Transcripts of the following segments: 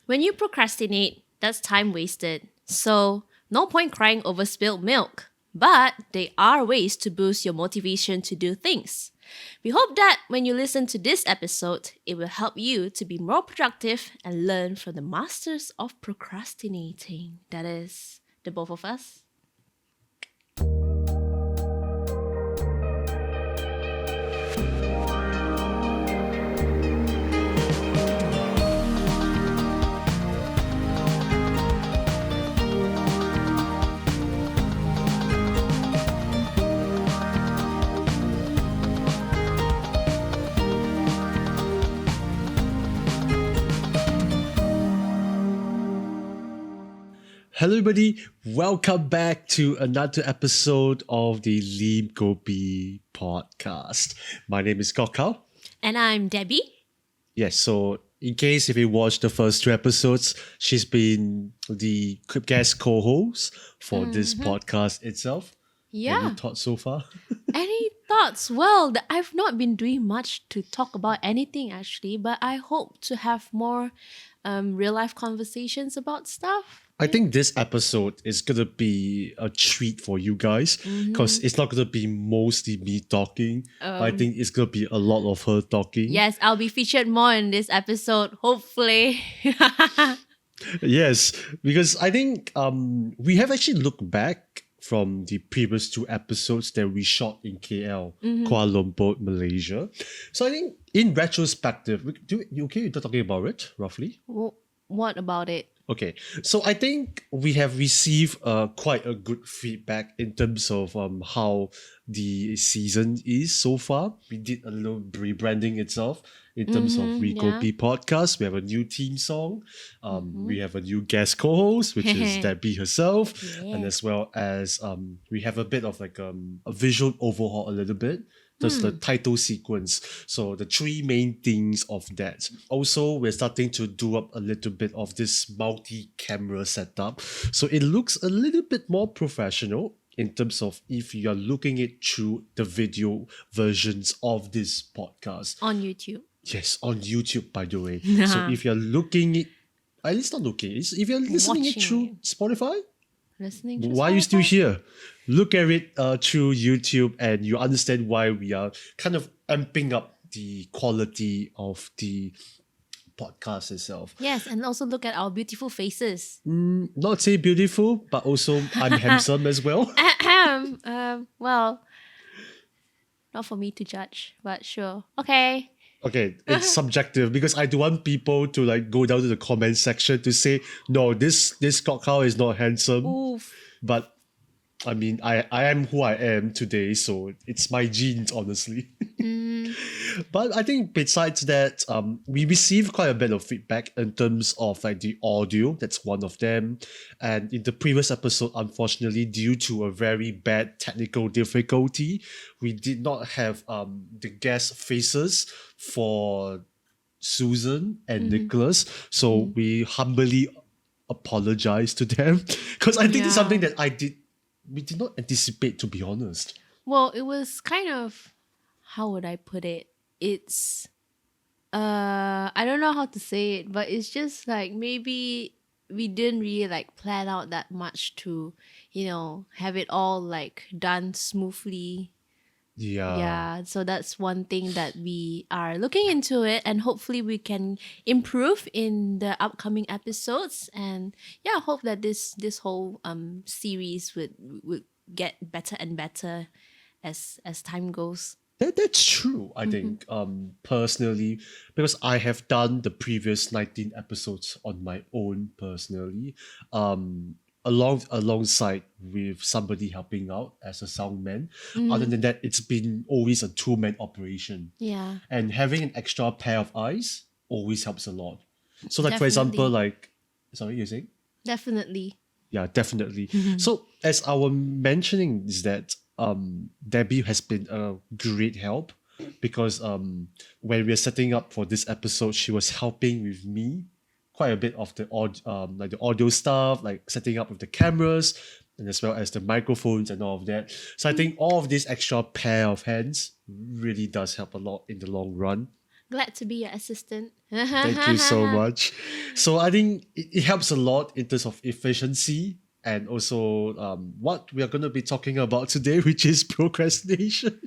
When you procrastinate, that's time wasted. So, no point crying over spilled milk. But there are ways to boost your motivation to do things. We hope that when you listen to this episode, it will help you to be more productive and learn from the masters of procrastinating. That is, the both of us. Hello, everybody. Welcome back to another episode of the Lim Kopi podcast. My name is Kok Hao. And I'm Debbie. Yes, so in case if you watched the first two episodes, she's been the guest co-host for this podcast itself. Yeah. Any thoughts so far? Any thoughts? Well, I've not been doing much to talk about anything actually, but I hope to have more real life conversations about stuff. I think this episode is going to be a treat for you guys because it's not going to be mostly me talking. I think it's going to be a lot of her talking. Yes, I'll be featured more in this episode, hopefully. Yes, because I think we have actually looked back from the previous two episodes that we shot in KL, Kuala Lumpur, Malaysia. So I think in retrospective, you okay with talking about it, roughly? What about it? Okay, so I think we have received quite a good feedback in terms of how the season is so far. We did a little rebranding itself in terms of We Kopi podcast. We have a new theme song. We have a new guest co-host, which is Debbie herself, and as well as we have a bit of like a visual overhaul a little bit. That's the title sequence. So the three main things of that. Also, we're starting to do up a little bit of this multi-camera setup. So it looks a little bit more professional in terms of if you're looking it through the video versions of this podcast. On YouTube. Yes, on YouTube, by the way. So if you're looking it, at least not looking, if you're listening it through Spotify, Listening to why are you still Spotify? here? Look at it through YouTube and you understand why we are kind of amping up the quality of the podcast itself. Yes, and also look at our beautiful faces. Not say beautiful, but also I'm handsome as well. Well, not for me to judge, but sure. Okay. Okay, it's subjective because I don't want people to like go down to the comment section to say, no, this Kok Hao is not handsome. Oof. But I mean, I am who I am today, so it's my genes, honestly. But I think besides that, we received quite a bit of feedback in terms of like the audio. That's one of them. And in the previous episode, unfortunately, due to a very bad technical difficulty, we did not have the guest faces for Susan and Nicholas. So we humbly apologize to them because I think it's something that we did not anticipate, to be honest. Well, it was kind of, how would I put it? It's, I don't know how to say it, but it's just like maybe we didn't really like plan out that much to, have it all like done smoothly. Yeah, so that's one thing that we are looking into it, and hopefully we can improve in the upcoming episodes. And yeah, hope that this whole series would get better and better as time goes. That's true, I think, personally, because I have done the previous 19 episodes on my own personally, alongside with somebody helping out as a soundman. Other than that, it's been always a two-man operation. Yeah. And having an extra pair of eyes always helps a lot. So like, for example, like, sorry, you're saying? Definitely. Yeah, definitely. So as I was mentioning is that Debbie has been a great help because when we were setting up for this episode, she was helping with me quite a bit of the like the audio stuff, like setting up with the cameras and as well as the microphones and all of that. So I think all of this extra pair of hands really does help a lot in the long run. Glad to be your assistant. Thank you so much. So I think it helps a lot in terms of efficiency and also what we are going to be talking about today, which is procrastination.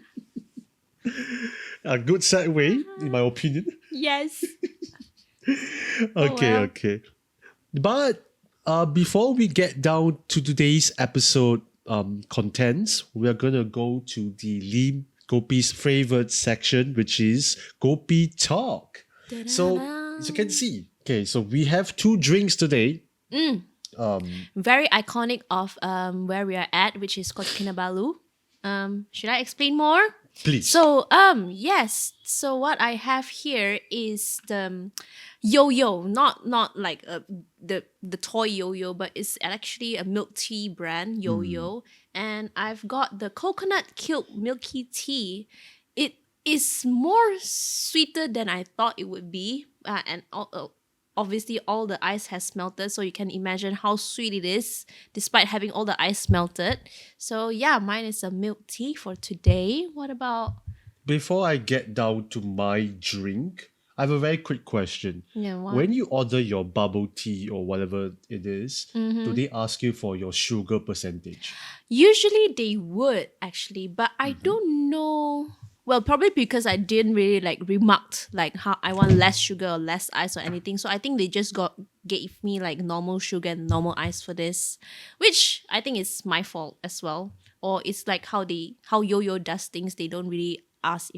A good segue, in my opinion. Yes. Oh Okay, well. okay. But before we get down to today's episode contents, we're gonna go to the Lim Kopi's favorite section, which is Kopi Talk. So as you can see, okay, so we have two drinks today. Very iconic of where we are at, which is Kota Kinabalu. Should I explain more? Please. So yes. So what I have here is the yo-yo, not like the toy yo-yo, but it's actually a milk tea brand yo-yo, and I've got the coconut killed milky tea. It is more sweeter than I thought it would be, and obviously all the ice has melted, so you can imagine how sweet it is despite having all the ice melted. So yeah, mine is a milk tea for today. What about Before I get down to my drink, I have a very quick question. what? When you order your bubble tea or whatever it is, do they ask you for your sugar percentage? Usually they would actually, but I don't know. Well, probably because I didn't really like remarked like how I want less sugar or less ice or anything. So I think they just gave me like normal sugar and normal ice for this, which I think is my fault as well. Or it's like how Yo-Yo does things. They don't really ask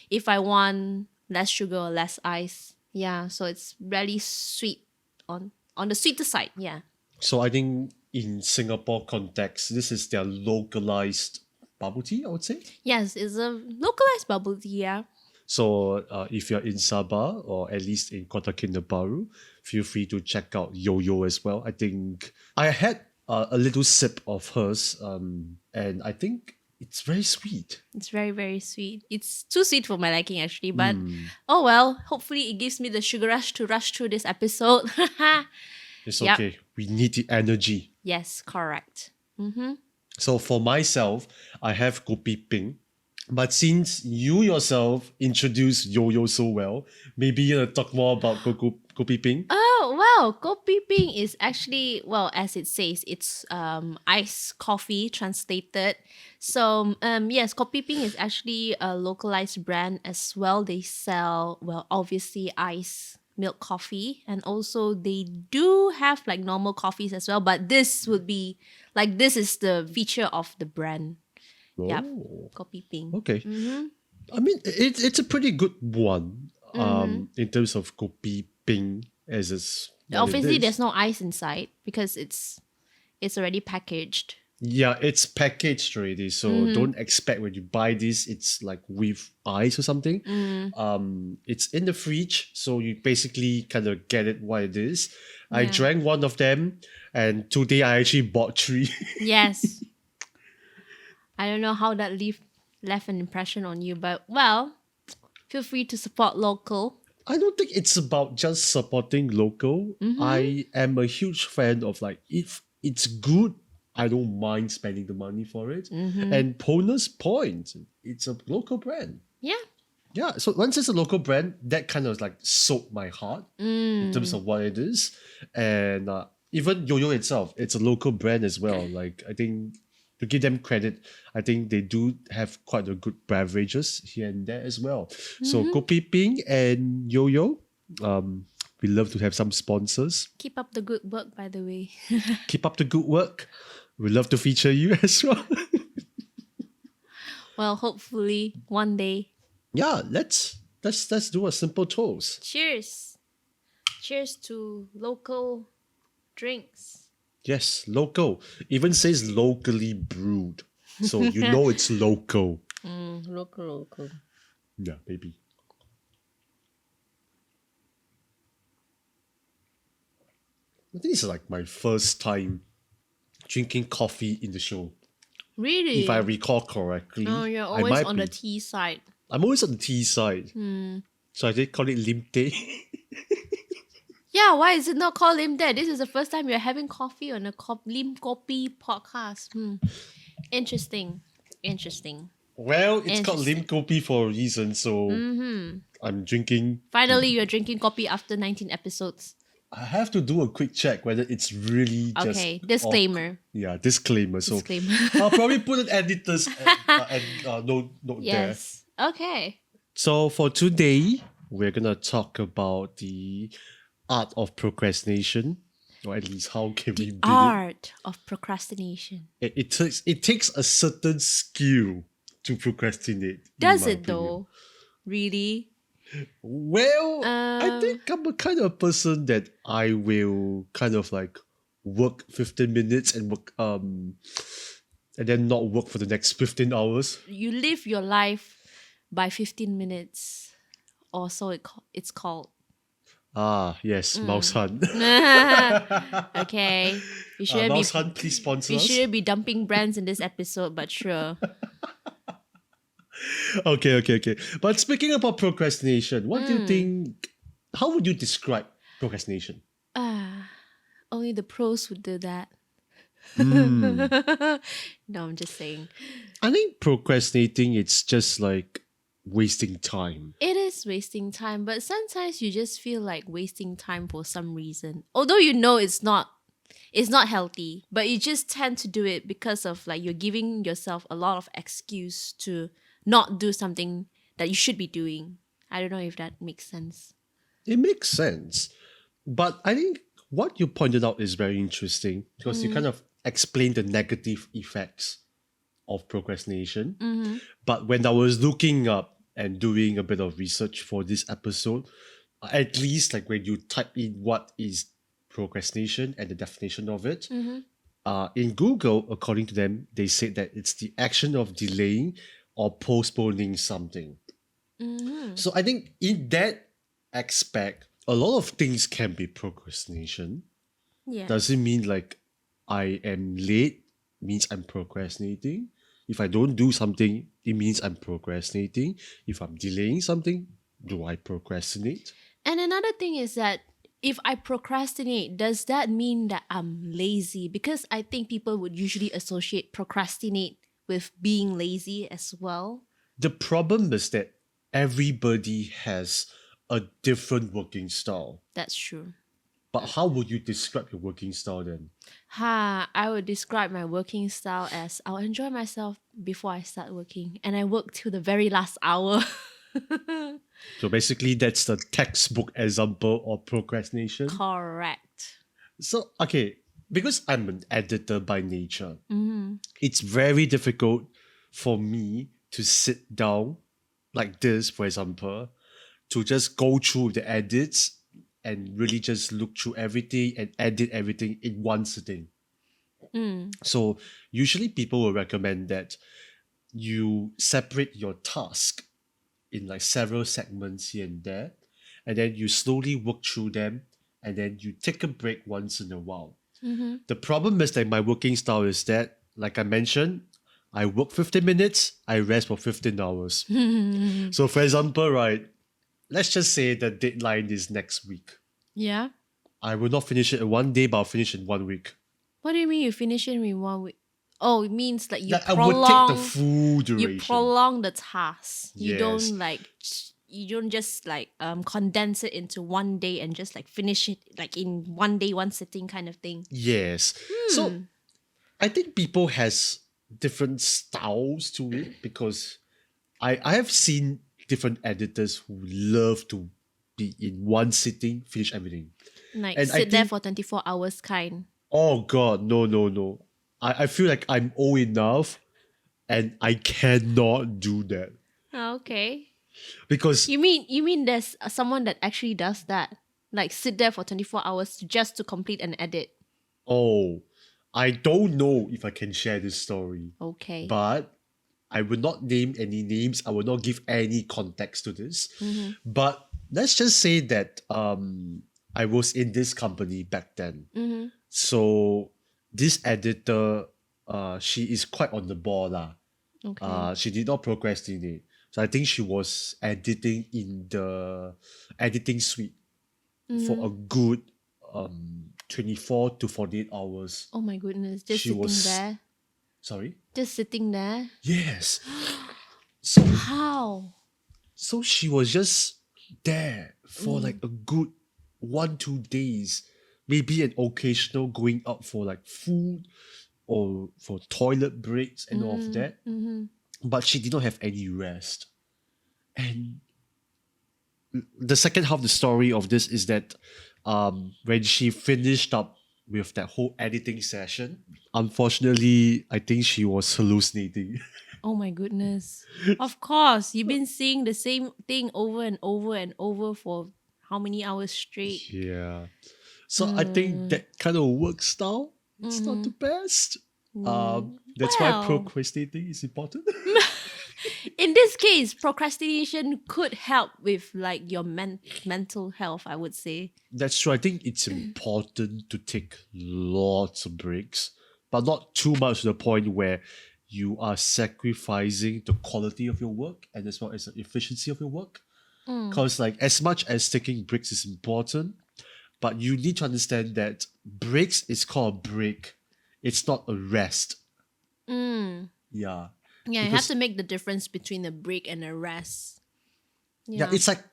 if I want less sugar or less ice. Yeah, so it's really sweet on the sweeter side. Yeah. So I think in Singapore context, this is their localized bubble tea, I would say. Yes, it's a localized bubble tea. Yeah. So if you're in Sabah or at least in Kota Kinabalu, feel free to check out Yo-Yo as well. I think I had a little sip of hers, and I think it's very sweet. It's very, very sweet. It's too sweet for my liking, actually. But oh well, hopefully it gives me the sugar rush to rush through this episode. It's Yep. okay. We need the energy. Yes, correct. So for myself, I have Kopi Ping. But since you yourself introduced Yo-Yo so well, maybe you talk more about Kopi Ping. Oh well, Kopi Ping is actually, well, as it says, it's iced coffee translated. So yes, Kopi Ping is actually a localized brand as well. They sell, well, obviously ice milk coffee, and also they do have like normal coffees as well, but this would be like, this is the feature of the brand. Yep. Oh, Kopi Ping. okay. I mean, it's a pretty good one in terms of Kopi Ping as it's what it Obviously is. there's no ice inside because it's already packaged. Yeah, it's packaged already, so don't expect when you buy this, it's like with ice or something. It's in the fridge, so you basically kind of get it what it is. I Yeah. drank one of them, and today I actually bought three. Yes. I don't know how that left an impression on you, but well, feel free to support local. I don't think it's about just supporting local. I am a huge fan of like, if it's good, I don't mind spending the money for it. And bonus point, it's a local brand. Yeah. Yeah, so once it's a local brand, that kind of like soaked my heart in terms of what it is. And even Yo-Yo itself, it's a local brand as well. Like, I think to give them credit, I think they do have quite a good beverages here and there as well. So Kopi Ping and Yo-Yo, we love to have some sponsors. Keep up the good work, by the way. Keep up the good work. We love to feature you as well. Well, hopefully one day. Yeah, let's do a simple toast. Cheers. Cheers to local drinks. Yes, local. Even says locally brewed. So you know it's local. Local. Yeah, maybe. I think it's like my first time drinking coffee in the show. Really? If I recall correctly. Oh, you're I always might on the be. tea side. I'm always on the tea side. So I did call it lim teh. Yeah, why is it not called Lim Dad? This is the first time you're having coffee on a Lim Kopi podcast. Interesting. Well, it's called Interesting. Lim Kopi for a reason, so I'm drinking. Finally, you're drinking coffee after 19 episodes. I have to do a quick check whether it's really just. Okay, disclaimer. Yeah, disclaimer. So Disclaimer. I'll probably put an editor's note there. Yes. Okay. So for today, we're gonna talk about the art of procrastination, or at least how can we The beat art of procrastination. it. It takes a certain skill to procrastinate. in Does my it opinion. though? Really? Well, I Uh, think I'm a kind of person that I will kind of like work 15 minutes and work and then not work for the next 15 hours. You live your life by 15 minutes, or so it's called. Ah, yes, Mouse Hunt. Okay. We shouldn't Mouse be Hunt, please sponsor we us. shouldn't be dumping brands in this episode, but sure. Okay. But speaking about procrastination, what do you think? How would you describe procrastination? Only the pros would do that. Hmm. No, I'm just saying. I think procrastinating it's just like wasting time. It is wasting time, but sometimes you just feel like wasting time for some reason. Although you know it's not healthy, but you just tend to do it because of like you're giving yourself a lot of excuse to not do something that you should be doing. I don't know if that makes sense. It makes sense. But I think what you pointed out is very interesting because you kind of explained the negative effects of procrastination. But when I was looking up and doing a bit of research for this episode, at least like when you type in what is procrastination and the definition of it, in Google, according to them, they said that it's the action of delaying or postponing something. So I think in that aspect, a lot of things can be procrastination. Yeah. Does it mean like I am late means I'm procrastinating? If I don't do something, it means I'm procrastinating. If I'm delaying something, do I procrastinate? And another thing is that if I procrastinate, does that mean that I'm lazy? Because I think people would usually associate procrastinate with being lazy as well. The problem is that everybody has a different working style. That's true. But how would you describe your working style then? I would describe my working style as I'll enjoy myself before I start working, and I work till the very last hour. So basically, that's the textbook example of procrastination. Correct. So, okay, because I'm an editor by nature, it's very difficult for me to sit down like this, for example, to just go through the edits and really just look through everything and edit everything in one sitting. So usually people will recommend that you separate your task in like several segments here and there, and then you slowly work through them, and then you take a break once in a while. The problem is that my working style is that, like I mentioned, I work 15 minutes, I rest for 15 hours. So for example, right, let's just say the deadline is next week. Yeah. I will not finish it in one day, but I'll finish it in 1 week. What do you mean you finish it in 1 week? Oh, it means like you Like, I would prolong. take the full duration. You prolong the task. You Yes. don't like. You don't just like condense it into one day and just like finish it like in one day, one sitting kind of thing. Yes. So I think people has different styles to it because I have seen different editors who love to be in one sitting, finish everything. Like And I sit there think- for 24 hours kind. Oh God, no. I feel like I'm old enough and I cannot do that. Okay. Because You mean there's someone that actually does that? Like sit there for 24 hours just to complete an edit. I don't know if I can share this story. Okay. But I will not name any names. I will not give any context to this. But let's just say that I was in this company back then. So this editor, she is quite on the ball lah. Okay. She did not procrastinate. So I think she was editing in the editing suite for a good 24 to 48 hours. Oh my goodness. Just She sitting was- there. Sorry? Just sitting there. Yes. So How? So she was just there for like a good 1-2 days, maybe an occasional going out for like food or for toilet breaks and all of that. But she did not have any rest. And the second half of the story of this is that when she finished up with that whole editing session, unfortunately, I think she was hallucinating. Oh my goodness. Of course, you've been seeing the same thing over and over and over for how many hours straight? Yeah. So I think that kind of work style, it's not the best. That's why Well, procrastinating is important. in this case, procrastination could help with like your mental health, I would say. That's true. I think it's important to take lots of breaks, but not too much to the point where you are sacrificing the quality of your work and as well as the efficiency of your work. Because like as much as taking breaks is important, but you need to understand that breaks is called a break. It's not a rest. Mm. Yeah. Yeah, you have Because to make the difference between a break and a rest. yeah, it's like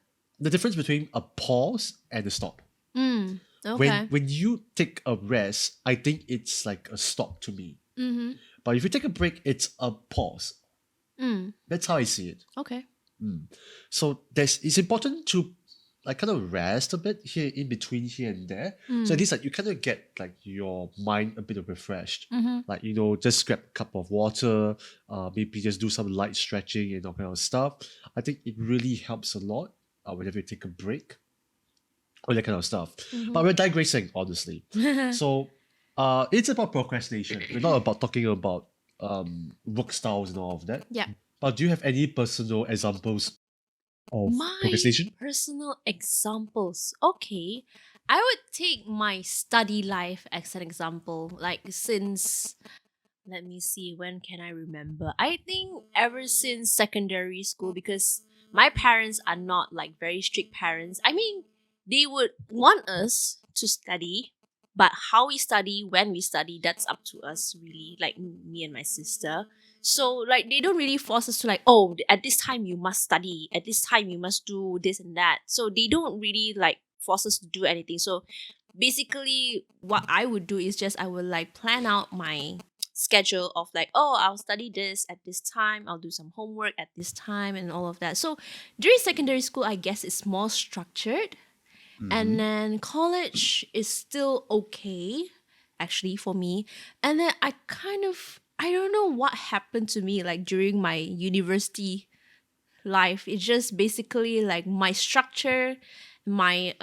the difference between a pause and a stop. Okay. When you take a rest, I think it's like a stop to me. But if you take a break, it's a pause. That's how I see it. Okay. So it's important to like kind of rest a bit here in between here and there. So at least like you kind of get like your mind a bit of refreshed. Like, just grab a cup of water, maybe just do some light stretching and all kind of stuff. I think it really helps a lot whenever you take a break. All that kind of stuff. But we're digressing, honestly. So it's about procrastination. We're not about talking about work styles and all of that. Yeah. But do you have any personal examples of My procrastination? personal examples. Okay. I would take my study life as an example. Like since let me see, when can I remember? I think ever since secondary school, because my parents are not like very strict parents. I mean, they would want us to study, but how we study, when we study, that's up to us, really, like me and my sister. So, like, they don't really force us to, like, oh, at this time you must study, at this time you must do this and that. So, they don't really like force us to do anything. So, basically, what I would do is just I would like plan out my schedule of like, oh, I'll study this at this time, I'll do some homework at this time, and all of that. So during secondary school, I guess it's more structured. And then college is still okay, actually, for me. And then I don't know what happened to me like during my university life. It's just basically like my structure, my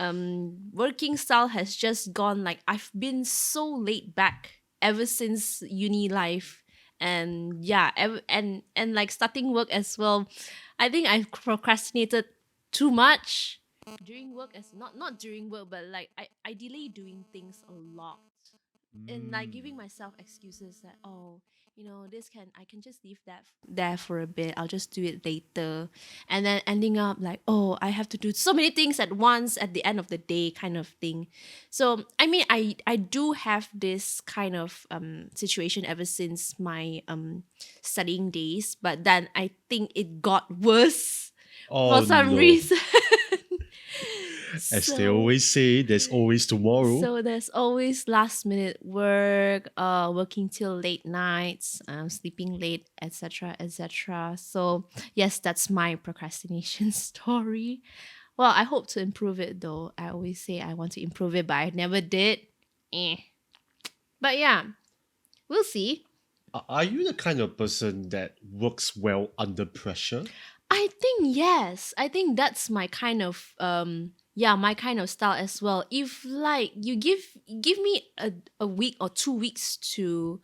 working style has just gone like I've been so laid back ever since uni life. And yeah, and like starting work as well. I think I've procrastinated too much during work, as not during work, but like I delay doing things a lot, and like giving myself excuses that, oh, this I can just leave that there for a bit, I'll just do it later, and then ending up like, oh, I have to do so many things at once at the end of the day, kind of thing. So I mean, I do have this kind of situation ever since my studying days, but then I think it got worse for Oh some no. reason. As they always say, there's always tomorrow. So there's always last minute work, working till late nights, sleeping late, etc., etc. So yes, that's my procrastination story. Well, I hope to improve it though. I always say I want to improve it, but I never did. But yeah, we'll see. Are you the kind of person that works well under pressure? I think yes. I think that's my kind of my kind of style as well. If like you give me a week or 2 weeks to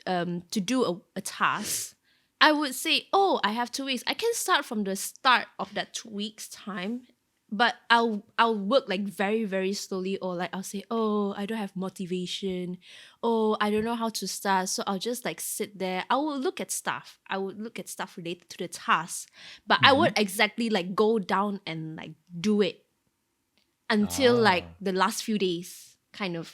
do a task, I would say, oh, I have 2 weeks. I can start from the start of that 2 weeks time, but I'll work like very, very slowly, or like I'll say, oh, I don't have motivation, oh, I don't know how to start, so I'll just like sit there. I would look at stuff. I would look at stuff related to the task, but I would exactly like go down and like do it until like the last few days, kind of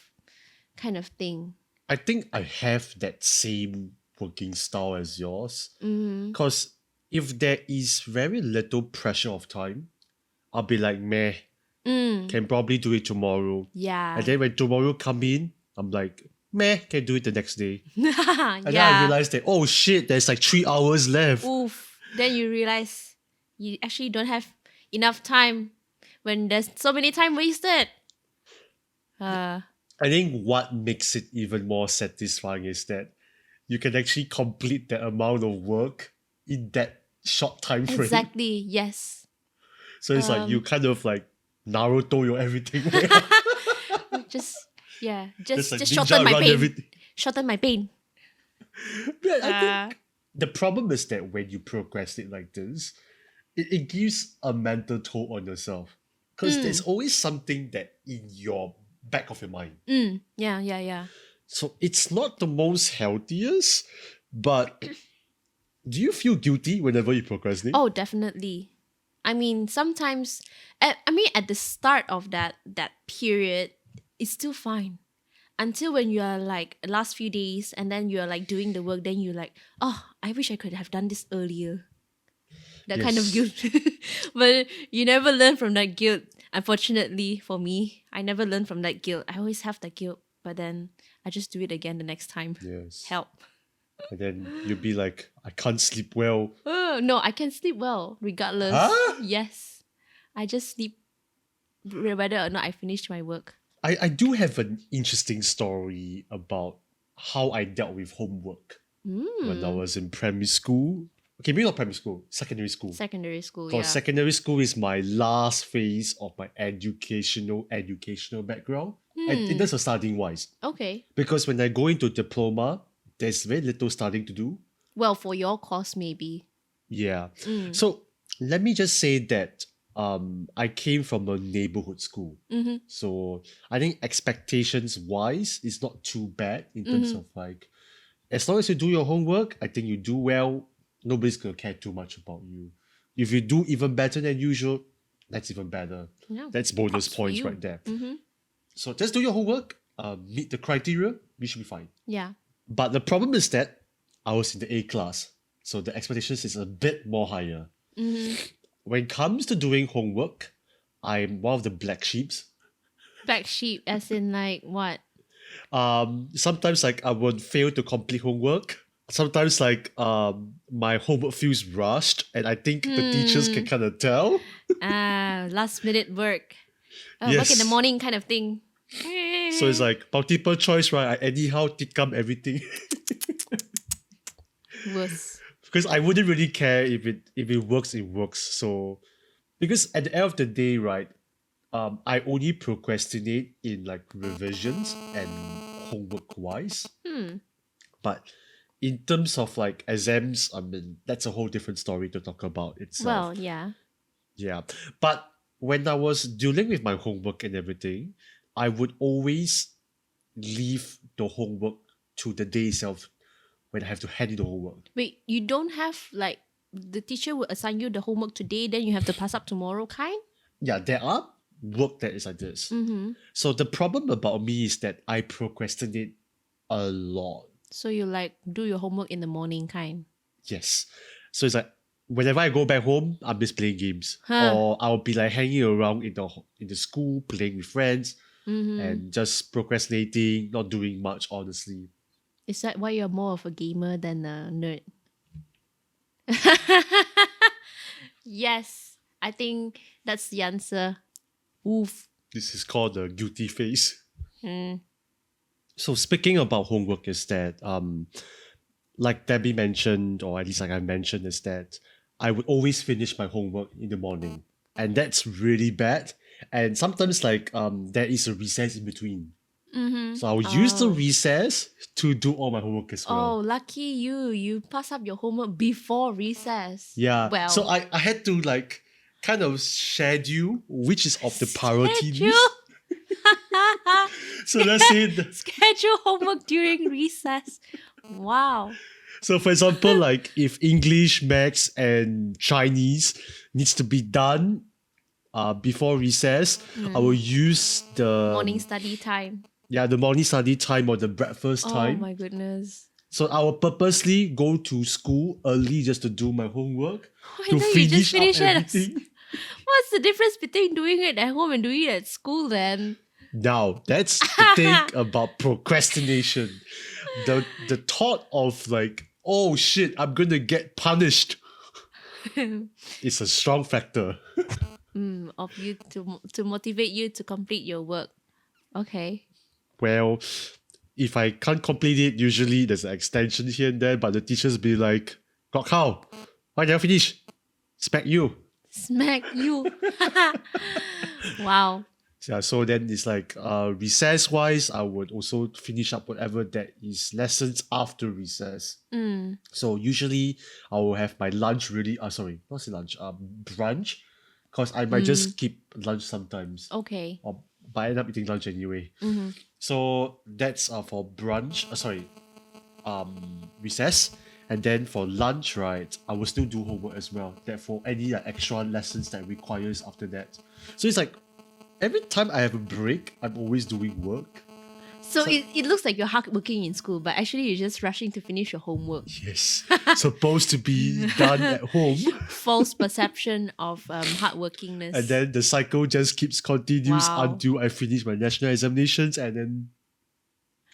thing. I think I have that same working style as yours. Because if there is very little pressure of time, I'll be like, meh, can probably do it tomorrow. Yeah. And then when tomorrow come in, I'm like, meh, can do it the next day. And then I Yeah. realized that, oh shit, there's like 3 hours left. Oof. Then you realize you actually don't have enough time when there's so many time wasted. I think what makes it even more satisfying is that you can actually complete that amount of work in that short time frame. Exactly. Yes. So it's like you kind of like Naruto your everything. Just Just like just ninja shorten my run pain. everything. Shorten my pain. Yeah, I think the problem is that when you procrastinate like this, it gives a mental toll on yourself. Because there's always something that in your back of your mind. Yeah. So it's not the most healthiest, but do you feel guilty whenever you procrastinate? Oh, definitely. I mean, sometimes, at the start of that period, it's still fine. Until when you are like last few days and then you're like doing the work, then you're like, oh, I wish I could have done this earlier. That kind of Yes. guilt. But you never learn from that guilt. Unfortunately for me, I never learned from that guilt. I always have that guilt, but then I just do it again the next time. Yes. Help. And then you'll be like, I can't sleep well. Oh, no, I can sleep well regardless. Huh? Yes. I just sleep whether or not I finished my work. I do have an interesting story about how I dealt with homework when I was in primary school. Okay, maybe not primary school, secondary school. Secondary school, Because yeah. secondary school is my last phase of my educational background. And in terms of studying wise. Okay. Because when I go into diploma, there's very little studying to do. Well, for your course, maybe. Yeah. So let me just say that I came from a neighborhood school. So I think expectations wise is not too bad in terms of like, as long as you do your homework, I think you do well, nobody's gonna care too much about you. If you do even better than usual, that's even better. Yeah. That's bonus Props for points you. right there. So just do your homework, meet the criteria, we should be fine. Yeah. But the problem is that I was in the A class, so the expectations is a bit more higher. When it comes to doing homework, I'm one of the black sheeps. Black sheep, as in like what? Sometimes like I would fail to complete homework. Sometimes like my homework feels rushed, and I think the teachers can kind of tell. Last minute work. Work in the Yes. morning kind of thing. So it's like multiple choice, right? I anyhow tikam everything. Worse. Because I wouldn't really care if it works, it works. So because at the end of the day, right, I only procrastinate in like revisions and homework wise. But in terms of like exams, I mean that's a whole different story to talk about itself. Well, yeah. Yeah. But when I was dealing with my homework and everything, I would always leave the homework to the day itself when I have to hand in the homework. Wait, you don't have like the teacher will assign you the homework today, then you have to pass up tomorrow kind? Yeah, there are work that is like this. So the problem about me is that I procrastinate a lot. So you like do your homework in the morning kind. Yes. So it's like whenever I go back home, I'm just playing games. Huh. Or I'll be like hanging around in the school, playing with friends, and just procrastinating, not doing much, honestly. Is that why you're more of a gamer than a nerd? Yes, I think that's the answer. Oof. This is called the guilty face. So speaking about homework is that like Debbie mentioned, or at least like I mentioned, is that I would always finish my homework in the morning. And that's really bad. And sometimes like there is a recess in between. So I'll use the recess to do all my homework as well. Oh, lucky you. You pass up your homework before recess. Yeah. Well, So I had to like kind of schedule which is of the priority schedule? list. So let's say Schedule homework during recess. Wow. so for example, like if English, Maths, and Chinese needs to be done before recess, I will use the Morning study time. the morning study time or the breakfast time. Oh my goodness. So I will purposely go to school early just to do my homework I to thought you just finish finish up it everything. What's the difference between doing it at home and doing it at school then? Now, that's the thing about procrastination. The thought of like, oh shit, I'm gonna get punished is a strong factor. Of you to motivate you to complete your work. Okay. Well, if I can't complete it, usually there's an extension here and there, but the teachers be like, Kok Hao, why did I finish? Smack you. Smack you. Wow. Yeah, so then it's like recess wise, I would also finish up whatever that is lessons after recess. So usually I will have my lunch really sorry, not say lunch, brunch. Because I might just skip lunch sometimes. Okay. But I end up eating lunch anyway. So that's for brunch. Recess. And then for lunch, right, I will still do homework as well. Therefore, any extra lessons that requires after that. So it's like every time I have a break, I'm always doing work. So it looks like you're hardworking in school, but actually you're just rushing to finish your homework. Yes, supposed to be done at home. False perception of hardworkingness. And then the cycle just keeps continues Wow. until I finish my national examinations, and then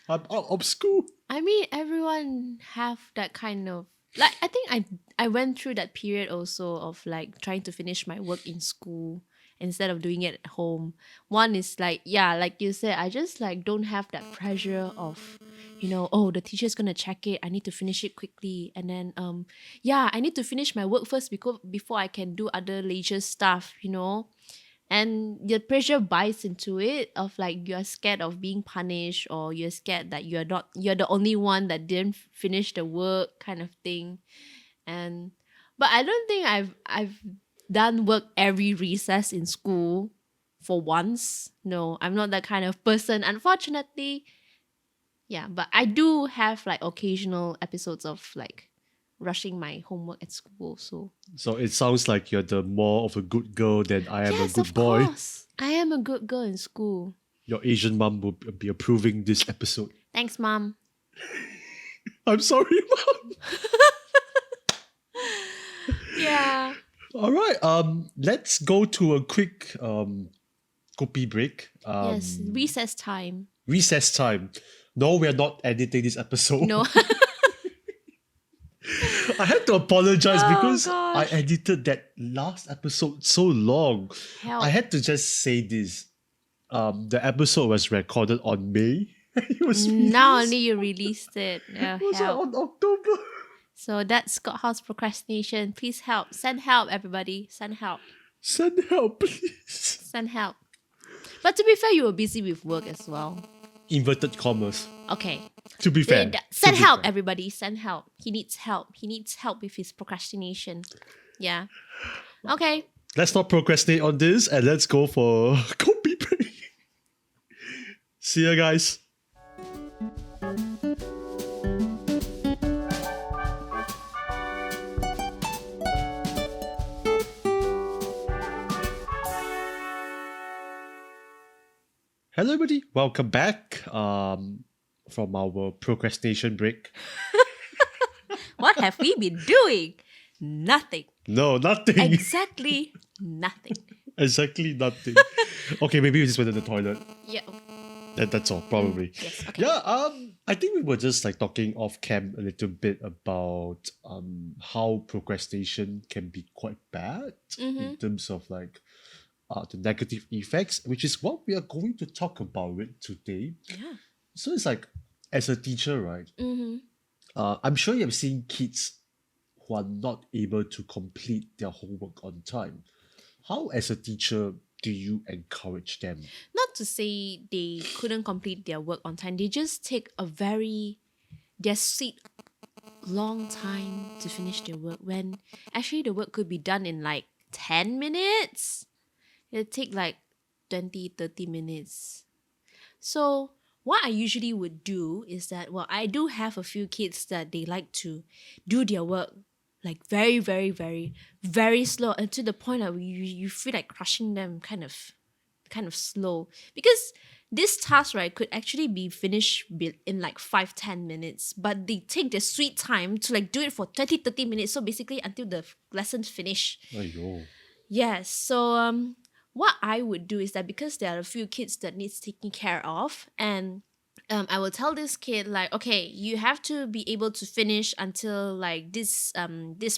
I'm out of school. I mean, everyone have that kind of like. I think I went through that period also of like trying to finish my work in school instead of doing it at home. One is like, yeah, like you said, I just like don't have that pressure of, oh, the teacher's gonna check it. I need to finish it quickly, and then yeah, I need to finish my work first before I can do other leisure stuff. And the pressure bites into it of like you're scared of being punished, or you're scared that you're the only one that didn't finish the work kind of thing. But I don't think I've done work every recess in school for once. No, I'm not that kind of person, unfortunately. Yeah, but I do have like occasional episodes of like rushing my homework at school. So it sounds like you're the more of a good girl than I am yes, a good of boy. course. I am a good girl in school. Your Asian mom will be approving this episode. Thanks, Mom. I'm sorry, mom. Yeah. All right. Let's go to a quick Kopi break. Yes, recess time. Recess time. No, we're not editing this episode. No. I had to apologize Oh, because gosh. I edited that last episode so long. Help. I had to just say this. The episode was recorded on May. It was Now released- only you released it. it was Help. on October. So that's Kok Hao's procrastination. Please help. Send help, everybody. Send help. Send help, please. Send help. But to be fair, you were busy with work as well. Inverted commas. Okay. To be fair. Send To be help, fair. everybody. Send help. He needs help. He needs help with his procrastination. Yeah. Okay. Let's not procrastinate on this and let's go for Kopi Break. See ya, guys. Hello, everybody. Welcome back from our procrastination break. What have we been doing? Nothing. No, nothing. Exactly nothing. Exactly nothing. Okay, maybe we just went to the toilet. Yeah. That's all, probably. Yes. Okay. Yeah, I think we were just like talking off cam a little bit about how procrastination can be quite bad in terms of like the negative effects, which is what we are going to talk about it today. Yeah. So it's like, as a teacher, right? Mm-hmm. I'm sure you have seen kids who are not able to complete their homework on time. How, as a teacher, do you encourage them? Not to say they couldn't complete their work on time. They just take their sweet long time to finish their work when actually the work could be done in like 10 minutes. It'll take like 20, 30 minutes. So what I usually would do is that, well, I do have a few kids that they like to do their work like very, very, very, very slow, and to the point that you feel like crushing them kind of slow. Because this task, right, could actually be finished in like 5-10 minutes, but they take their sweet time to like do it for 20-30 minutes. So basically until the lessons finish. Aiyo. Yes. So what I would do is that because there are a few kids that needs taking care of, and I will tell this kid like, okay, you have to be able to finish until like this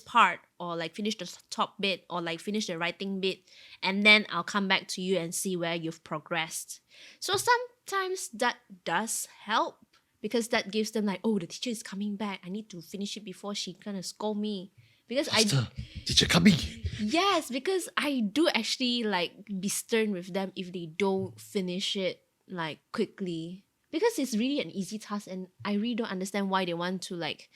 part, or like finish the top bit, or like finish the writing bit, and then I'll come back to you and see where you've progressed. So sometimes that does help because that gives them like, oh, the teacher is coming back. I need to finish it before she gonna scold me. Because Faster, teacher coming. yes, because I do actually like be stern with them if they don't finish it like quickly. Because it's really an easy task and I really don't understand why they want to like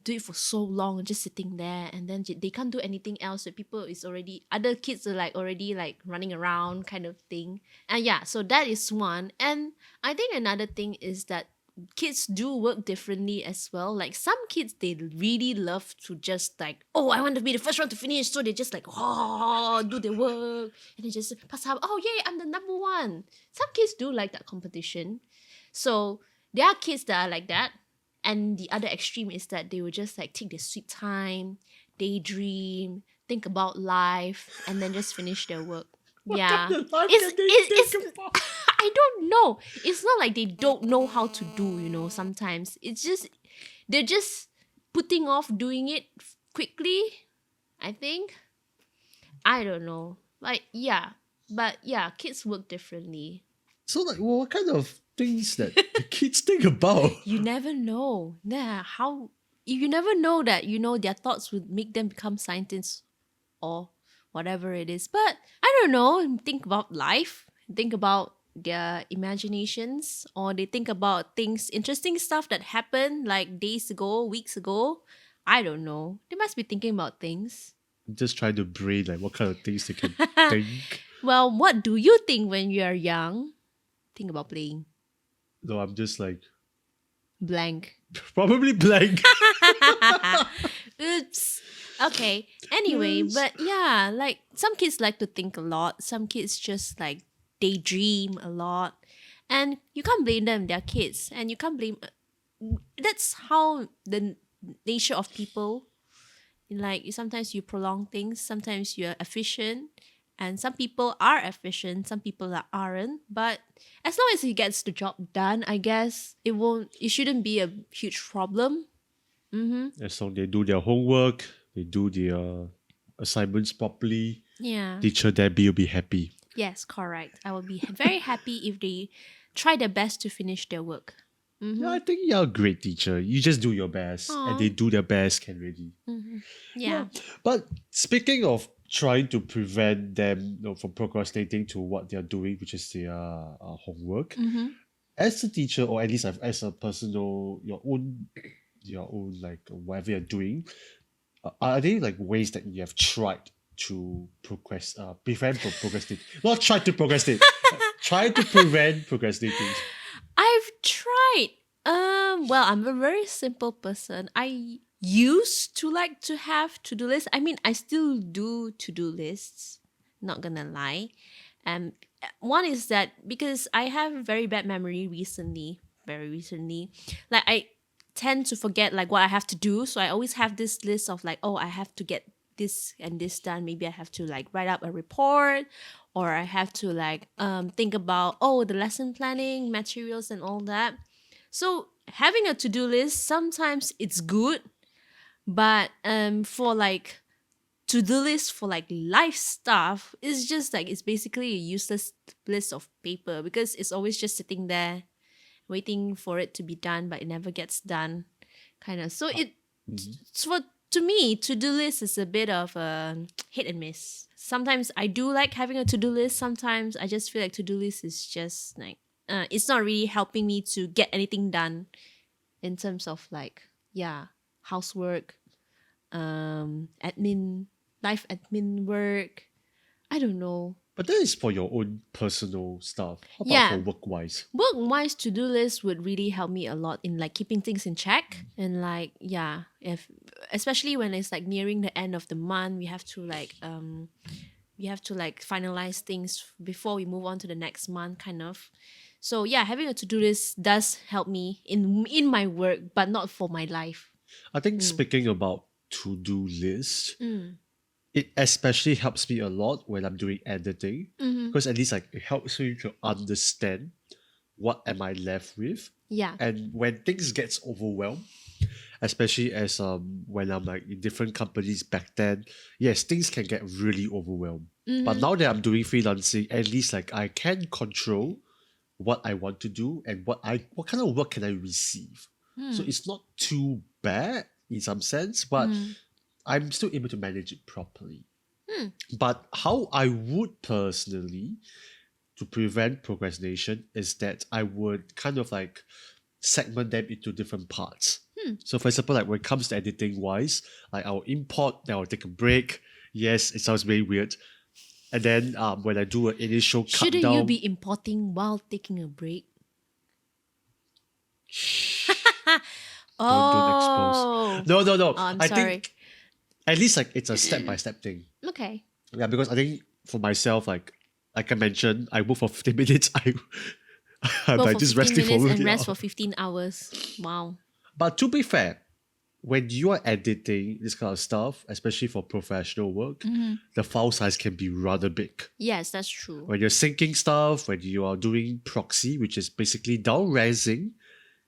do it for so long just sitting there, and then they can't do anything else. So people is already, other kids are like already like running around kind of thing. And yeah, so that is one. And I think another thing is that kids do work differently as well. Like some kids, they really love to just like, oh, I want to be the first one to finish. So they just like, oh, do their work and they just pass up. Oh, yay, I'm the number one. Some kids do like that competition. So there are kids that are like that. And the other extreme is that they will just like take their sweet time, daydream, think about life, and then just finish their work. What Yeah. kind of life It's, can they it's, think about? I don't know. It's not like they don't know how to do, sometimes. It's just, they're just putting off doing it quickly, I think. I don't know. Like, yeah. But yeah, kids work differently. So like, well, what kind of things that the kids think about? You never know. Yeah, how you never know that, their thoughts would make them become scientists or whatever it is. But I don't know, think about life, think about their imaginations, or they think about things, interesting stuff that happened like days ago, weeks ago. I don't know. They must be thinking about things. Just trying to brain like what kind of things they can think. Well, what do you think when you are young? Think about playing. No, I'm just like Blank. probably blank. Oops. Okay. Anyway, Yes. but yeah, like some kids like to think a lot. Some kids just like daydream a lot. And you can't blame them, they're kids. And you can't blame. That's how the nature of people. Like sometimes you prolong things, sometimes you're efficient. And some people are efficient, some people aren't. But as long as he gets the job done, I guess it shouldn't be a huge problem. Mm-hmm. As long as they do their homework, they do their assignments properly, Yeah. teacher Debbie will be happy. Yes, correct. I will be very happy if they try their best to finish their work. Mm-hmm. Yeah, I think you're a great teacher. You just do your best, Aw. and they do their best can really. Mm-hmm. Yeah. But speaking of trying to prevent them from procrastinating to what they're doing, which is their homework, Mm-hmm. as a teacher, or at least as a person, your own like whatever you're doing, are there like ways that you have tried to prevent procrastinating? Not try to procrastinate, try to prevent procrastinating. I've tried. Well, I'm a very simple person. I used to like to have to-do lists. I mean, I still do to-do lists. Not gonna lie. One is that because I have very bad memory recently, very recently. Like I tend to forget like what I have to do. So I always have this list of like, oh, I have to get this and this done. Maybe I have to like write up a report, or I have to like think about, oh, the lesson planning materials and all that. So having a to-do list, sometimes it's good, but for like to-do list for like life stuff, it's just like it's basically a useless list of paper because it's always just sitting there waiting for it to be done, but it never gets done, kind of. So for to me, to-do list is a bit of a hit and miss. Sometimes I do like having a to-do list. Sometimes I just feel like to-do list is just like it's not really helping me to get anything done in terms of like, yeah, housework, admin, life admin work. I don't know. But that is for your own personal stuff. How about Yeah. for work wise? Work-wise, to-do list would really help me a lot in like keeping things in check, and like, yeah, if especially when it's like nearing the end of the month, we have to like finalize things before we move on to the next month, kind of. So yeah, having a to-do list does help me in my work, but not for my life. I think speaking about to-do list, it especially helps me a lot when I'm doing editing, because at least like it helps me to understand what am I left with. Yeah. And when things gets overwhelmed, especially as when I'm like in different companies back then, yes, things can get really overwhelmed. But now that I'm doing freelancing, at least like I can control what I want to do and what kind of work can I receive. So it's not too bad in some sense, but I'm still able to manage it properly. But how I would personally to prevent procrastination is that I would kind of like segment them into different parts. So for example, like when it comes to editing wise, like I'll import, then I'll take a break. Yes, it sounds very weird. And then when I do an initial cut Shouldn't down, you be importing while taking a break? don't expose. Oh. No. Oh, I'm I sorry. think at least like it's a step by step thing. Okay. Yeah, because I think for myself, like I mentioned, I work for 15 minutes. I'm Work like for just 15 resting for minutes and really rest long. for 15 hours. Wow. But to be fair, when you are editing this kind of stuff, especially for professional work, the file size can be rather big. Yes, that's true. When you're syncing stuff, when you are doing proxy, which is basically down-resing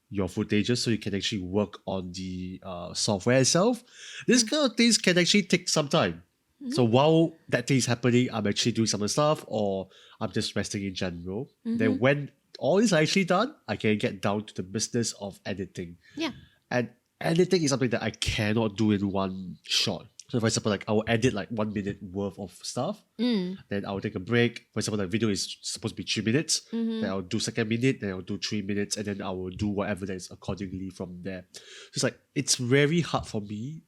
your footages so you can actually work on the software itself, this kind of things can actually take some time. So while that thing is happening, I'm actually doing some other stuff or I'm just resting in general. Then when all is actually done, I can get down to the business of editing. Yeah. And editing is something that I cannot do in one shot. So for example, like I will edit like 1 minute worth of stuff. Then I will take a break. For example, the video is supposed to be 3 minutes. Then I'll do second minute, then I'll do 3 minutes, and then I will do whatever that is accordingly from there. So it's like it's very hard for me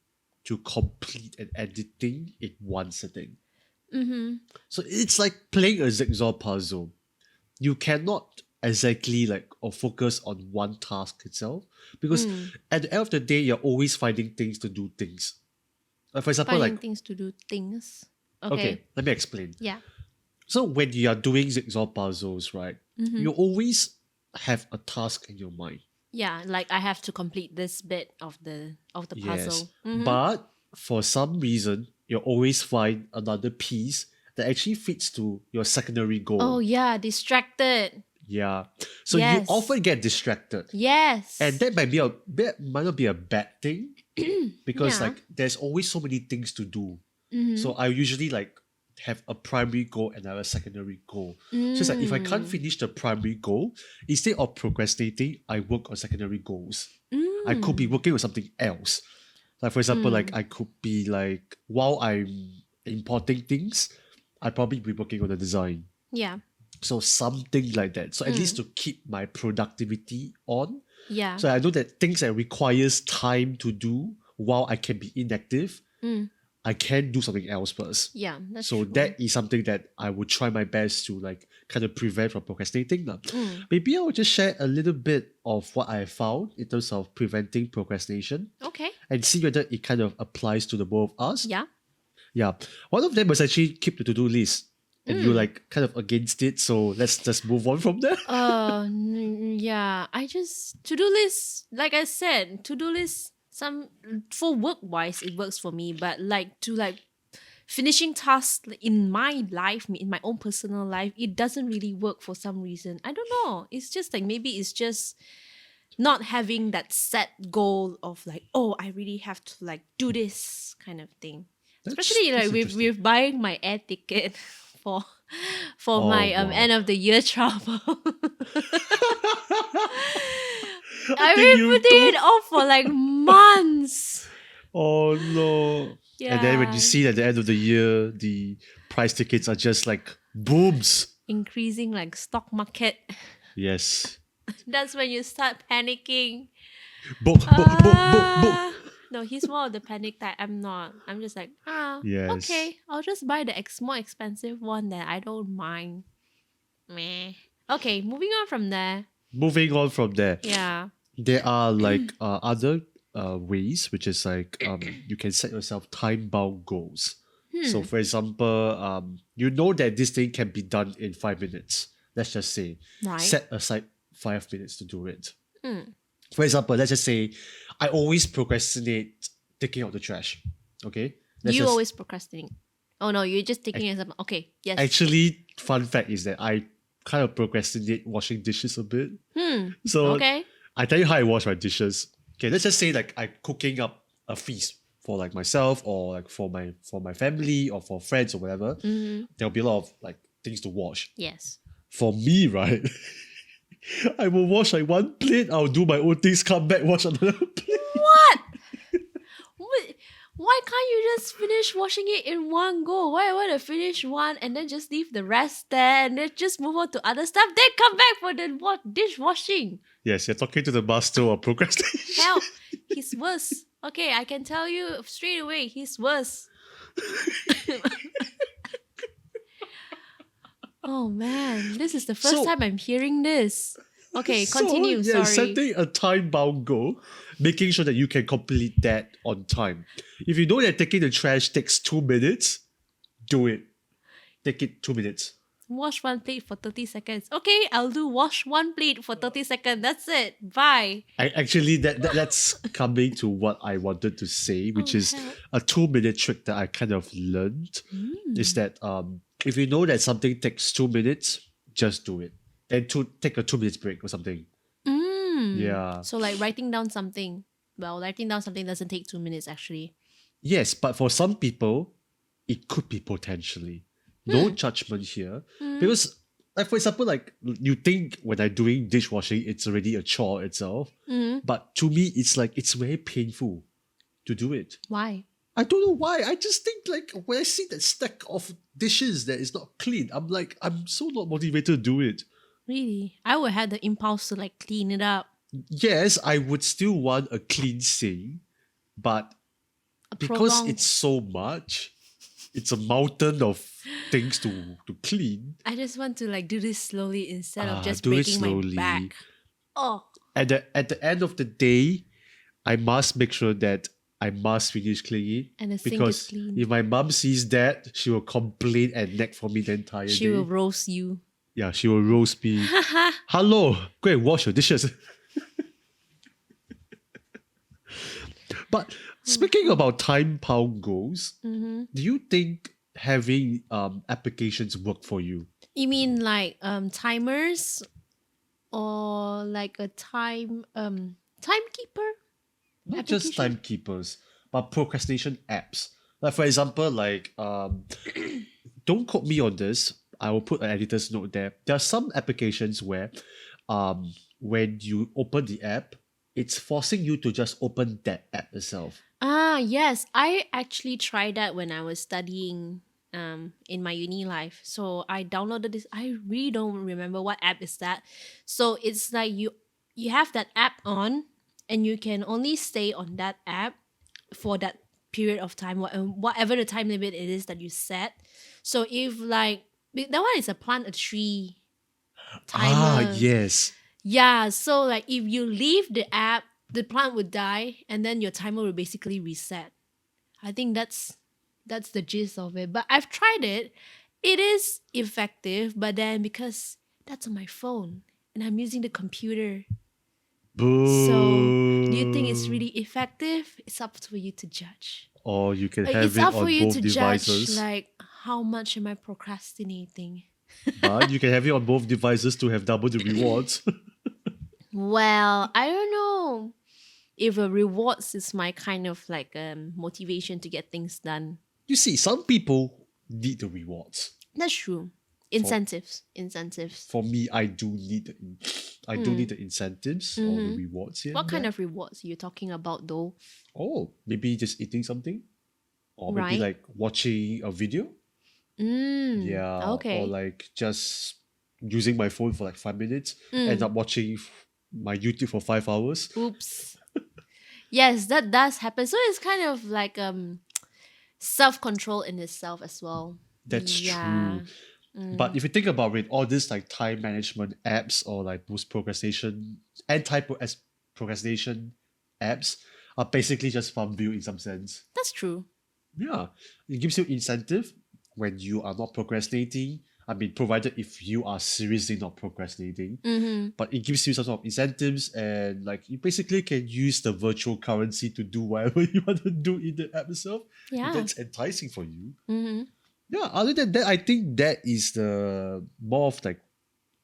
to complete an editing in one sitting. So it's like playing a jigsaw puzzle. You cannot exactly like or focus on one task itself because at the end of the day, you're always finding things to do things. For example, Finding like things to do things. okay, let me explain. Yeah. So when you are doing jigsaw puzzles, right, you always have a task in your mind. Yeah, like I have to complete this bit of the puzzle. But for some reason, you always find another piece that actually fits to your secondary goal. Oh yeah, distracted. Yeah. So you Yes. often get distracted. Yes. And that might not be a bad thing because Yeah. like there's always so many things to do. So I usually like have a primary goal and a secondary goal. So it's like if I can't finish the primary goal, instead of procrastinating, I work on secondary goals. I could be working on something else. Like for example, like I could be like while I'm importing things, I'd probably be working on the design. Yeah. So something like that. So at least to keep my productivity on. Yeah. So I know that things that requires time to do while I can be inactive, I can do something else first. Yeah, that's So true. that is something that I would try my best to like kind of prevent from procrastinating. Maybe I will just share a little bit of what I found in terms of preventing procrastination Okay. and see whether it kind of applies to the both of us. Yeah. Yeah. One of them was actually keep the to-do list. And you like kind of against it, so let's just move on from there. Yeah. I just to-do list, like I said, to-do list some for work wise it works for me, but like to like finishing tasks in my life, in my own personal life, it doesn't really work for some reason. I don't know. It's just like maybe it's just not having that set goal of like, oh, I really have to like do this kind of thing. Especially That's like with buying my air ticket for Oh, my wow. end of the year travel. think I've been you putting it off for like months. Oh no. Yeah. And then when you see at the end of the year, the price tickets are just like boobs. Increasing like stock market. Yes. That's when you start panicking. Book. No, he's more of the panic type. I'm not. I'm just like, Yes. okay, I'll just buy the more expensive one that I don't mind. Meh. Okay, moving on from there. Moving on from there. Yeah. There are like other ways, which is like you can set yourself time-bound goals. So for example, you know that this thing can be done in 5 minutes. Let's just say. Right. Set aside 5 minutes to do it. For example, let's just say I always procrastinate taking out the trash. Okay? You always procrastinate. Oh no, you're just taking it as a, okay, yes. Actually, fun fact is that I kind of procrastinate washing dishes a bit. So Okay. I tell you how I wash my dishes. Okay, let's just say like I'm cooking up a feast for like myself or like for my family or for friends or whatever. There'll be a lot of like things to wash. Yes. For me, right? I will wash like one plate, I'll do my own things, come back, wash another plate. What? Why can't you just finish washing it in one go? Why I want to finish one and then just leave the rest there and then just move on to other stuff? Then come back for the dishwashing. Yes, you're talking to the master of procrastination. Hell, he's worse. Okay, I can tell you straight away, he's worse. Oh man, this is the first So- time I'm hearing this. Okay, continue. So, yeah, Sorry. setting a time-bound goal, making sure that you can complete that on time. If you know that taking the trash takes 2 minutes, do it. Take it 2 minutes. Wash one plate for 30 seconds. Okay, I'll do wash one plate for 30 seconds. That's it. Bye. Actually, that's coming to what I wanted to say, which Oh, is hell. a 2-minute trick that I kind of learned. Is that if you know that something takes 2 minutes, just do it. Then take a 2 minutes break or something. Yeah. So like writing down something. Well, writing down something doesn't take 2 minutes actually. Yes, but for some people, it could be potentially. No judgment here. Because, like for example, like you think when I'm doing dishwashing, it's already a chore itself. But to me, it's like it's very painful to do it. Why? I don't know why. I just think like when I see that stack of dishes that is not clean, I'm like, I'm so not motivated to do it. Really? I would have the impulse to like clean it up. Yes, I would still want a clean sink, but because Prolonged- it's so much, it's a mountain of things to clean. I just want to like do this slowly instead of just Do it breaking my slowly. back. Oh. At the end of the day, I must make sure that I must finish cleaning. And the sink is because clean. if my mom sees that, she will complain and nag for me the entire She day. will roast you. Yeah, she will roast me. Hello, go and wash your dishes. But speaking about time pound goals, do you think having applications work for you? You mean like timers or like a timekeeper? Not just Application? timekeepers, but procrastination apps. Like for example, like don't quote me on this. I will put an editor's note there. There are some applications where when you open the app, it's forcing you to just open that app itself. Ah, yes. I actually tried that when I was studying in my uni life. So I downloaded this. I really don't remember what app is that. So it's like you have that app on and you can only stay on that app for that period of time, whatever the time limit it is that you set. So if like that one is a plant a tree timer. Yes. Yeah, so like if you leave the app, the plant would die and then your timer will basically reset. I think that's the gist of it. But I've tried it. It is effective, but then because that's on my phone and I'm using the computer. Boo. So do you think it's really effective? It's up for you to judge. Or you can Like, have it's it up on for you both to devices. judge like how much am I procrastinating? But you can have it on both devices to have double the rewards. Well, I don't know if a rewards is my kind of like motivation to get things done. You see, some people need the rewards. That's true. Incentives. For me, I do need the incentives or the rewards here. What kind of rewards are you talking about though? Oh, maybe just eating something, or maybe Right. like watching a video. Yeah. Okay. Or like just using my phone for like 5 minutes, end up watching my YouTube for 5 hours. Oops. Yes, that does happen. So it's kind of like self-control in itself as well. That's Yeah. true. But if you think about it, all these like time management apps or like most procrastination procrastination apps are basically just Farmville in some sense. That's true. Yeah, it gives you incentive when you are not procrastinating. I mean, provided if you are seriously not procrastinating, but it gives you some sort of incentives, and like you basically can use the virtual currency to do whatever you want to do in the app itself. Yeah. That's enticing for you. Yeah, other than that, I think that is the more of like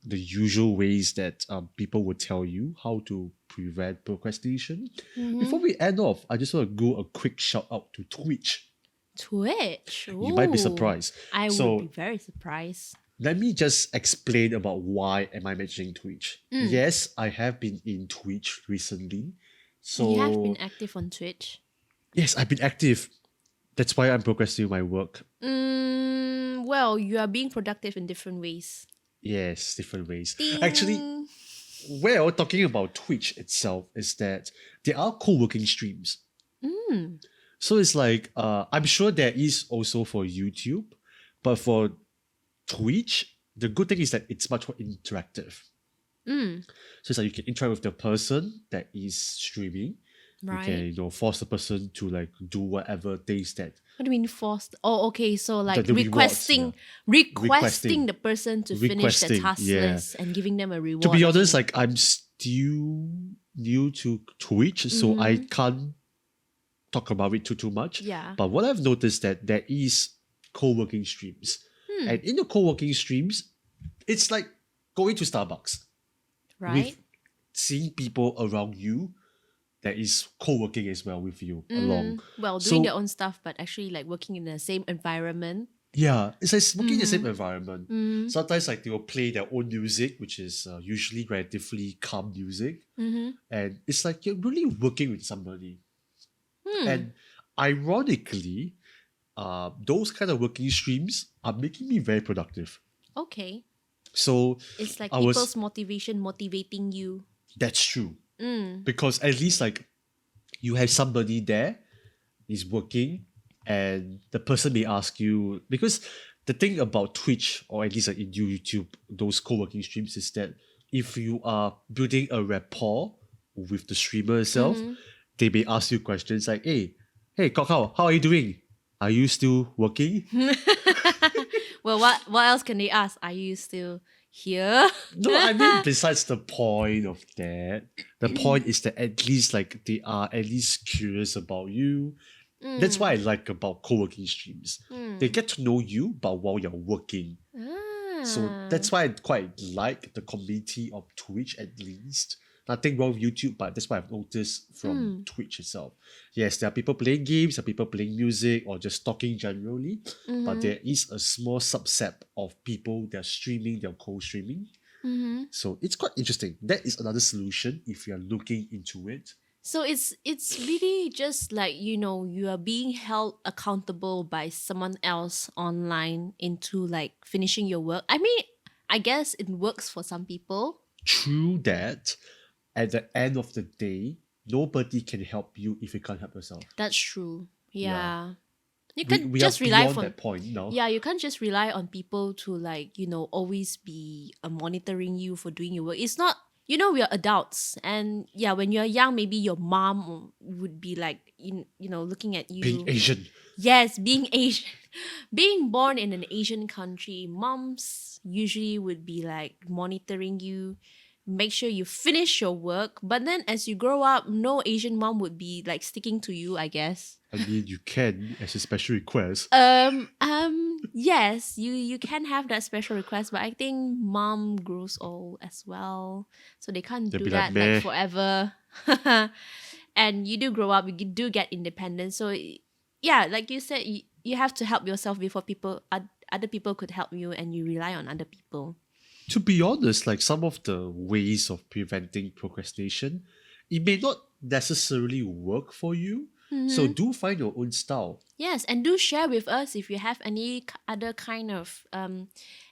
the usual ways that people would tell you how to prevent procrastination. Mm-hmm. Before we end off, I just want to go a quick shout out to Twitch. Twitch. You might be Ooh, surprised. I would be So very surprised. let me just explain about why am I mentioning Twitch. Mm. Yes, I have been in Twitch recently. You have been So active on Twitch. yes, I've been active. That's why I'm procrastinating my work. Well, you are being productive in different ways. Yes, different ways. Actually, Ding. well, talking about Twitch itself is that there are co-working streams. Mm. So it's like I'm sure there is also for YouTube, but for Twitch, the good thing is that it's much more interactive. Mm. So it's like you can interact with the person that is streaming. You can, Right. force the person to like do whatever things that What do you mean forced? Oh, okay. So like the rewards, yeah. requesting the person to finish the Requesting, task yeah. list and giving them a reward. To be or honest, something. like I'm still new to Twitch, so I can't talk about it too much. Yeah. But what I've noticed that there is co-working streams. And in the co-working streams, it's like going to Starbucks Right. with seeing people around you that is co-working as well with you along. Well, doing So their own stuff, but actually like working in the same environment. yeah, it's like working in the same environment. Mm-hmm. Sometimes like they will play their own music, which is usually relatively calm music, and it's like you're really working with somebody. And ironically, those kind of working streams are making me very productive. Okay. So It's like I people's was motivation motivating you. that's true because at least like you have somebody there is working, and the person may ask you because the thing about Twitch or at least like in YouTube, those co-working streams is that if you are building a rapport with the streamer itself, they may ask you questions like, hey, Kok Hao, how are you doing? Are you still working? Well, what else can they ask? Are you still here? No, I mean besides the point of that, the point is that at least like they are at least curious about you. That's what I like about co-working streams. They get to know you, but while you're working. So that's why I quite like the community of Twitch at least. Nothing wrong with YouTube, but that's what I've noticed from Twitch itself. Yes, there are people playing games, there are people playing music, or just talking generally, but there is a small subset of people that are streaming, they're co-streaming. So it's quite interesting. That is another solution if you're looking into it. So it's really just like, you are being held accountable by someone else online into like finishing your work. I mean, I guess it works for some people. True that, at the end of the day, nobody can help you if you can't help yourself. That's true. Yeah. You We, can we just are rely beyond on that point now. Yeah, you can't just rely on people to like, always be monitoring you for doing your work. It's not, we are adults, and yeah, when you're young, maybe your mom would be like, looking at you. Being Asian. Yes, being Asian, being born in an Asian country, moms usually would be like monitoring you, make sure you finish your work. But then as you grow up, no Asian mom would be like sticking to you, I guess. I mean, you can as a special request. Yes, you can have that special request, but I think mom grows old as well, so they can't They'll do be that like, like meh. forever. And you do grow up, you do get independent. So yeah, like you said, you have to help yourself before other people could help you, and you rely on other people. To be honest, like some of the ways of preventing procrastination, it may not necessarily work for you. So do find your own style. Yes, and do share with us if you have any other kind of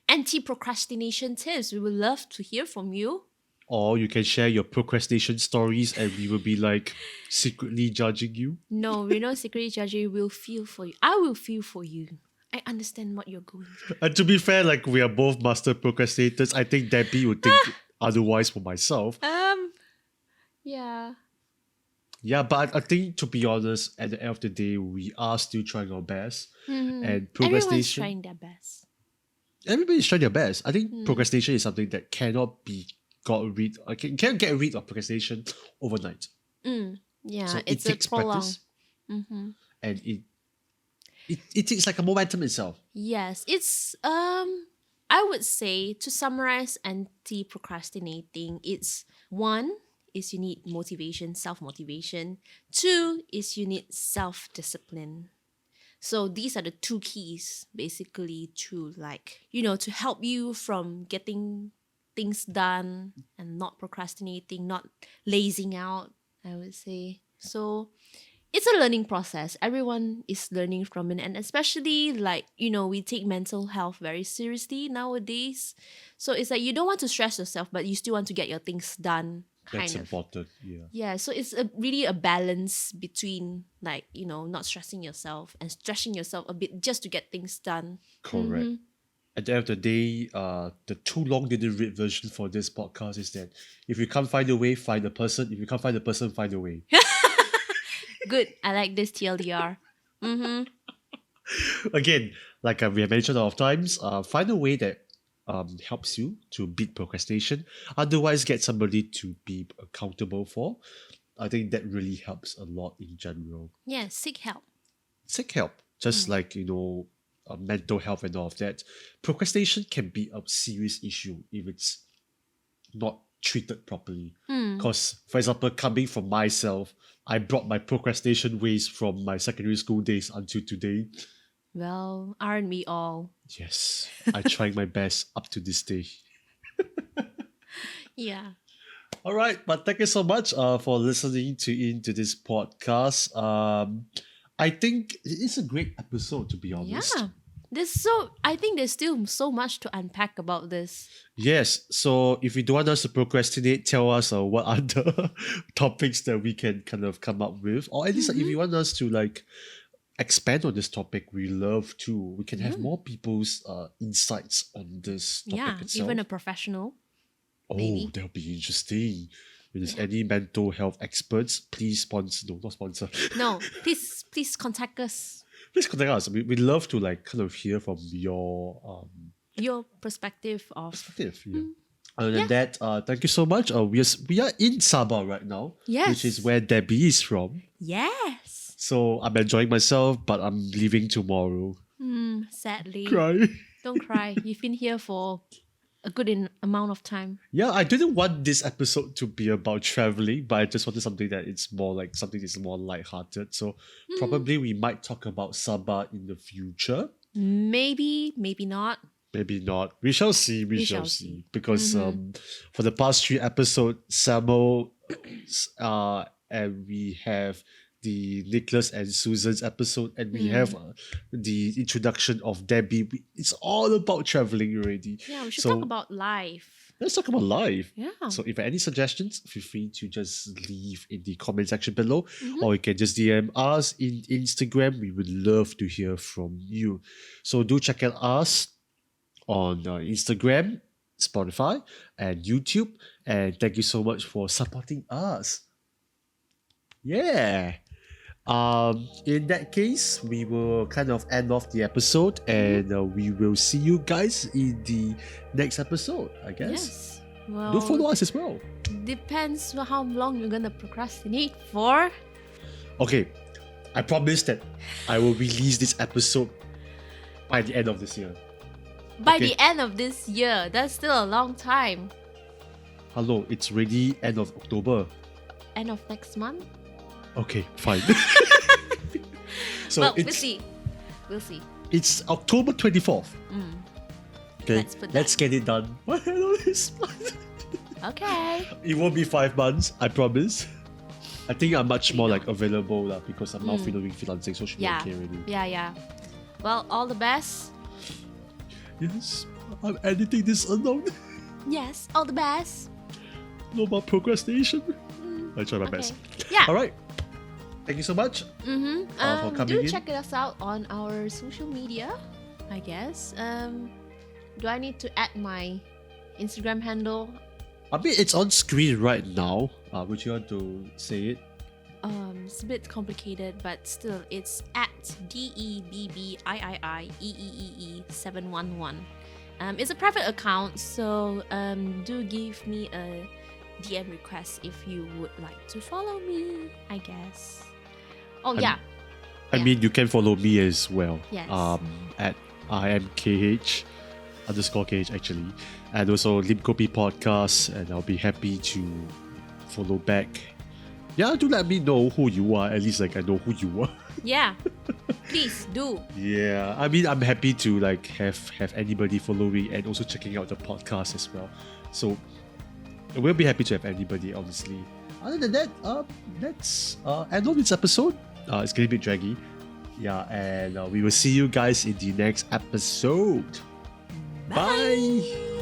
anti-procrastination tips. We would love to hear from you. Or you can share your procrastination stories and we will be like secretly judging you. No, we know secretly judging will feel for you. I will feel for you. I understand what you're going through. And to be fair, like we are both master procrastinators. I think Debbie would think otherwise for myself. Yeah. Yeah, but I think to be honest, at the end of the day, we are still trying our best. And Everyone's procrastination. trying their best. Everybody's trying their best. I think procrastination is something that cannot be got rid. Can't get rid of procrastination overnight. Yeah, So it's it takes a prolong. practice, and it takes like a momentum itself. Yes, it's I would say, to summarize anti-procrastinating, it's one is you need motivation, self-motivation. Two is you need self-discipline. So these are the two keys basically to, like, to help you from getting things done and not procrastinating, not lazing out, I would say. So it's a learning process. Everyone is learning from it. And especially, like, we take mental health very seriously nowadays. So it's like you don't want to stress yourself, but you still want to get your things done, That's kind of. important. Yeah. Yeah, so it's really a balance between, like, not stressing yourself and stressing yourself a bit just to get things done. Correct. At the end of the day, the too long didn't read version for this podcast is that if you can't find a way, find a person. If you can't find a person, find a way. Good. I like this TLDR. Again, like we have mentioned a lot of times, find a way that helps you to beat procrastination. Otherwise, get somebody to be accountable for. I think that really helps a lot in general. Yeah, seek help. Seek help, just like mental health and all of that. Procrastination can be a serious issue if it's not treated properly. Because, for example, coming from myself, I brought my procrastination ways from my secondary school days until today. Well, aren't we all? Yes, I trying my best up to this day. Yeah. All right, but thank you so much for listening into this podcast. I think it's a great episode, to be honest. Yeah. I think there's still so much to unpack about this. Yes, so if you don't want us to procrastinate, tell us what other topics that we can kind of come up with, or at least if you want us to like expand on this topic, we love to. We can have more people's insights on this topic Yeah, itself. even a professional. Oh, maybe. that'll be interesting. If there's any mental health experts, please sponsor. No, not sponsor. No, please contact us. Please contact us. We'd love to like kind of hear from your perspective of. perspective. Yeah. Other than that, thank you so much. We are in Sabah right now, Yes. which is where Debbie is from. Yes. So I'm enjoying myself, but I'm leaving tomorrow. Sadly. Cry. Don't cry. You've been here for a good amount of time. Yeah, I didn't want this episode to be about traveling, but I just wanted something that it's more like something that's more lighthearted. So probably we might talk about Sabah in the future. Maybe not. Maybe not. We shall see. We shall see. Because for the past 3 episodes, Samuel and we have the Nicholas and Susan's episode, and we have the introduction of Debbie. It's all about traveling already. Yeah, we should So talk about life. let's talk about life. Yeah. So if any suggestions, feel free to just leave in the comment section below, or you can just DM us in Instagram. We would love to hear from you. So do check out us on Instagram, Spotify, and YouTube. And thank you so much for supporting us. Yeah. In that case, we will kind of end off the episode, and we will see you guys in the next episode, I guess. Yes. Well, Do follow us as well. depends on how long you're gonna procrastinate for. Okay, I promise that I will release this episode by the end of this year. By Okay. the end of this year, that's still a long time. Hello, it's already end of October. End of next month. Okay, fine. So Well, we'll it's see. We'll see. it's October 24th. Okay, Let's put let's get it done. What the hell is this? Okay. It won't be 5 months, I promise. I think I'm much more like available because I'm now doing freelancing, so should be Yeah. okay already. Yeah. Well, all the best. Yes, I'm editing this alone. Yes, all the best. No more procrastination. I try my best. Yeah. All right. Thank you so much for coming Do in. check us out on our social media, I guess. Do I need to add my Instagram handle? I mean, it's on screen right now. Would you want to say it? It's a bit complicated, but still, it's at DEBBIIIEEEE711. It's a private account, so do give me a DM request if you would like to follow me, I guess. Oh, yeah. I Yeah. mean, you can follow me as well. Yes. At IMKH_KH actually. And also Lim Kopi podcast, and I'll be happy to follow back. Yeah, do let me know who you are. At least like I know who you are. Yeah. Please do. Yeah. I mean, I'm happy to like have anybody following and also checking out the podcast as well. So we'll be happy to have anybody, honestly. Other than that, let's end on this episode. It's getting a bit draggy. Yeah, and we will see you guys in the next episode. Bye.